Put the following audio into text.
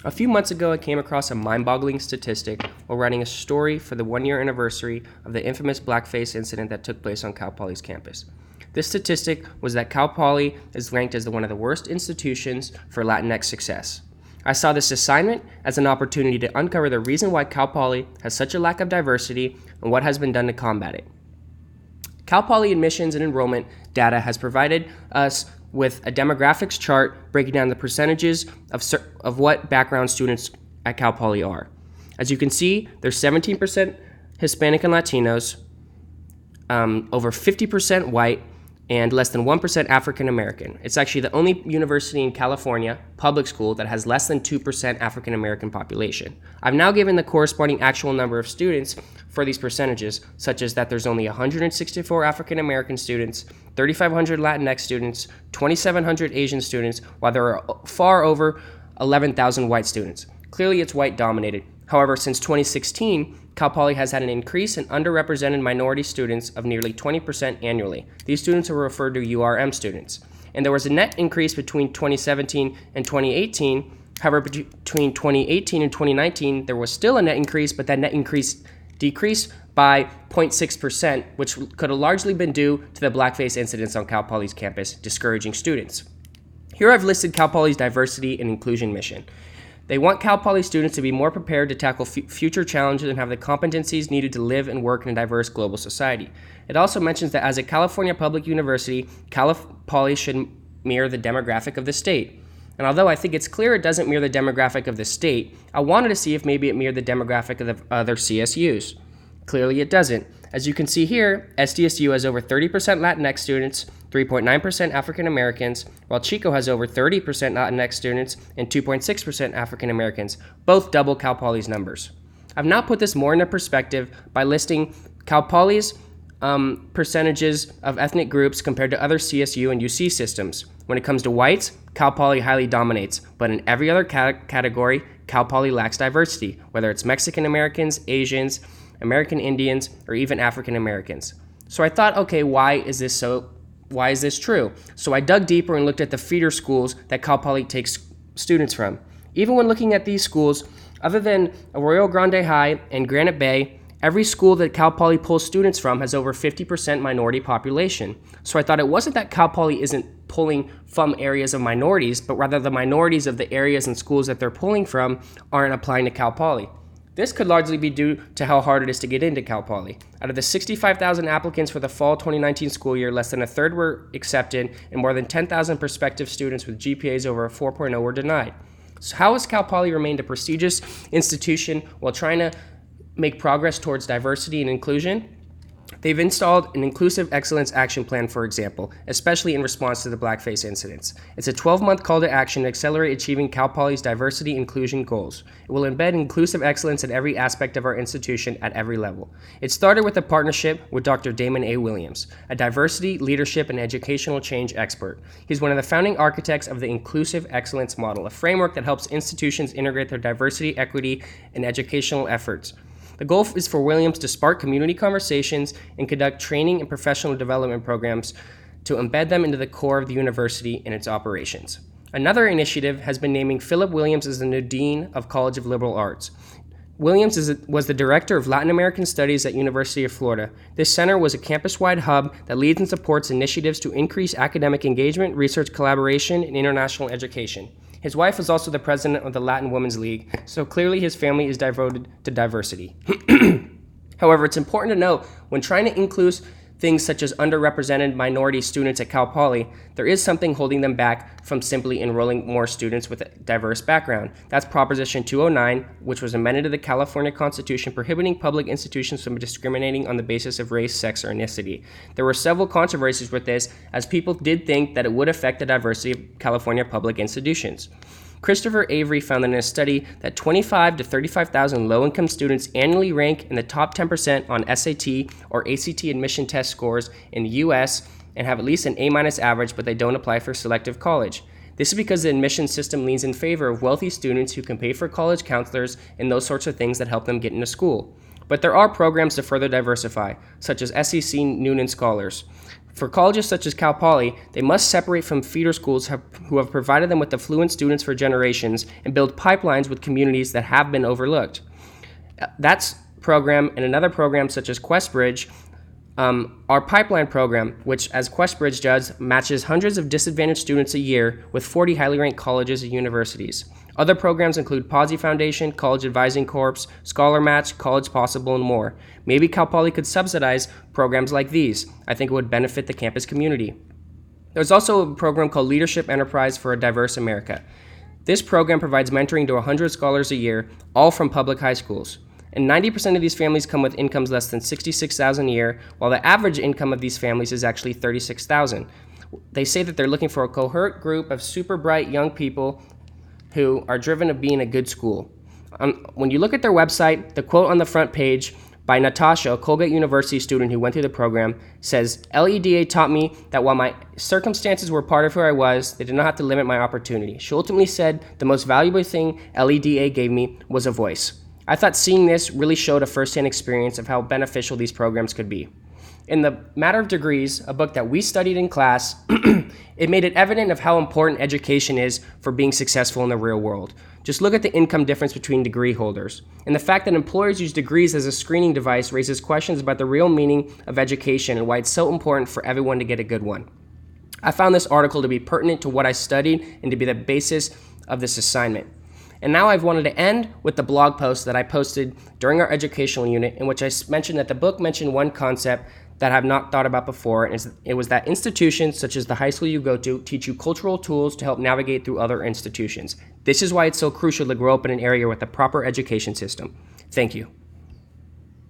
A few months ago, I came across a mind-boggling statistic while writing a story for the one-year anniversary of the infamous blackface incident that took place on Cal Poly's campus. This statistic was that Cal Poly is ranked as one of the worst institutions for Latinx success. I saw this assignment as an opportunity to uncover the reason why Cal Poly has such a lack of diversity and what has been done to combat it. Cal Poly admissions and enrollment data has provided us with a demographics chart breaking down the percentages of what background students at Cal Poly are. As you can see, there's 17% Hispanic and Latinos, over 50% white, and less than 1% African American. It's actually the only university in California, public school, that has less than 2% African American population. I've now given the corresponding actual number of students for these percentages, such as that there's only 164 African American students, 3,500 Latinx students, 2,700 Asian students, while there are far over 11,000 white students. Clearly, it's white dominated. However, since 2016, Cal Poly has had an increase in underrepresented minority students of nearly 20% annually. These students are referred to URM students. And there was a net increase between 2017 and 2018. However, between 2018 and 2019, there was still a net increase, but that net increase decreased by 0.6%, which could have largely been due to the blackface incidents on Cal Poly's campus, discouraging students. Here I've listed Cal Poly's diversity and inclusion mission. They want Cal Poly students to be more prepared to tackle future challenges and have the competencies needed to live and work in a diverse global society. It also mentions that as a California public university, Cal Poly should mirror the demographic of the state. And although I think it's clear it doesn't mirror the demographic of the state, I wanted to see if maybe it mirrored the demographic of the other CSUs. Clearly it doesn't. As you can see here, SDSU has over 30% Latinx students, 3.9% African Americans, while Chico has over 30% Latinx students and 2.6% African Americans, both double Cal Poly's numbers. I've now put this more into perspective by listing Cal Poly's percentages of ethnic groups compared to other CSU and UC systems. When it comes to whites, Cal Poly highly dominates, but in every other category, Cal Poly lacks diversity, whether it's Mexican Americans, Asians, American Indians, or even African Americans. So I thought, okay, why is this true? So I dug deeper and looked at the feeder schools that Cal Poly takes students from. Even when looking at these schools, other than Arroyo Grande High and Granite Bay, every school that Cal Poly pulls students from has over 50% minority population. So I thought it wasn't that Cal Poly isn't pulling from areas of minorities, but rather the minorities of the areas and schools that they're pulling from aren't applying to Cal Poly. This could largely be due to how hard it is to get into Cal Poly. Out of the 65,000 applicants for the fall 2019 school year, less than a third were accepted, and more than 10,000 prospective students with GPAs over a 4.0 were denied. So how has Cal Poly remained a prestigious institution while trying to make progress towards diversity and inclusion? They've installed an Inclusive Excellence Action Plan, for example, especially in response to the blackface incidents. It's a 12-month call to action to accelerate achieving Cal Poly's diversity inclusion goals. It will embed inclusive excellence in every aspect of our institution at every level. It started with a partnership with Dr. Damon A. Williams, a diversity, leadership, and educational change expert. He's one of the founding architects of the Inclusive Excellence Model, a framework that helps institutions integrate their diversity, equity, and educational efforts. The goal is for Williams to spark community conversations and conduct training and professional development programs to embed them into the core of the university and its operations. Another initiative has been naming Philip Williams as the new Dean of College of Liberal Arts. Williams was the Director of Latin American Studies at University of Florida. This center was a campus-wide hub that leads and supports initiatives to increase academic engagement, research collaboration, and international education. His wife is also the president of the Latin Women's League, so clearly his family is devoted to diversity. However, it's important to note, when trying to include things such as underrepresented minority students at Cal Poly, there is something holding them back from simply enrolling more students with a diverse background. That's Proposition 209, which was amended to the California Constitution prohibiting public institutions from discriminating on the basis of race, sex, or ethnicity. There were several controversies with this, as people did think that it would affect the diversity of California public institutions. Christopher Avery found in a study that 25 to 35,000 low-income students annually rank in the top 10% on SAT or ACT admission test scores in the U.S. and have at least an A- average, but they don't apply for selective college. This is because the admission system leans in favor of wealthy students who can pay for college counselors and those sorts of things that help them get into school. But there are programs to further diversify, such as SEC Noonan Scholars. For colleges such as Cal Poly, they must separate from feeder schools who have provided them with affluent students for generations and build pipelines with communities that have been overlooked. That's program and another program such as QuestBridge, our pipeline program, which as QuestBridge does, matches hundreds of disadvantaged students a year with 40 highly ranked colleges and universities. Other programs include Posey Foundation, College Advising Corps, Scholar Match, College Possible, and more. Maybe Cal Poly could subsidize programs like these. I think it would benefit the campus community. There's also a program called Leadership Enterprise for a Diverse America. This program provides mentoring to 100 scholars a year, all from public high schools. And 90% of these families come with incomes less than $66,000 a year, while the average income of these families is actually $36,000. They say that they're looking for a cohort group of super bright young people who are driven to be in a good school. When you look at their website, the quote on the front page by Natasha, a Colgate University student who went through the program, says, "LEDA taught me that while my circumstances were part of who I was, they did not have to limit my opportunity." She ultimately said, "The most valuable thing LEDA gave me was a voice." I thought seeing this really showed a firsthand experience of how beneficial these programs could be. In The Matter of Degrees, a book that we studied in class, it made it evident of how important education is for being successful in the real world. Just look at the income difference between degree holders. And the fact that employers use degrees as a screening device raises questions about the real meaning of education and why it's so important for everyone to get a good one. I found this article to be pertinent to what I studied and to be the basis of this assignment. And now I've wanted to end with the blog post that I posted during our educational unit, in which I mentioned that the book mentioned one concept that I have not thought about before, and it was that institutions such as the high school you go to teach you cultural tools to help navigate through other institutions. This is why it's so crucial to grow up in an area with a proper education system. Thank you.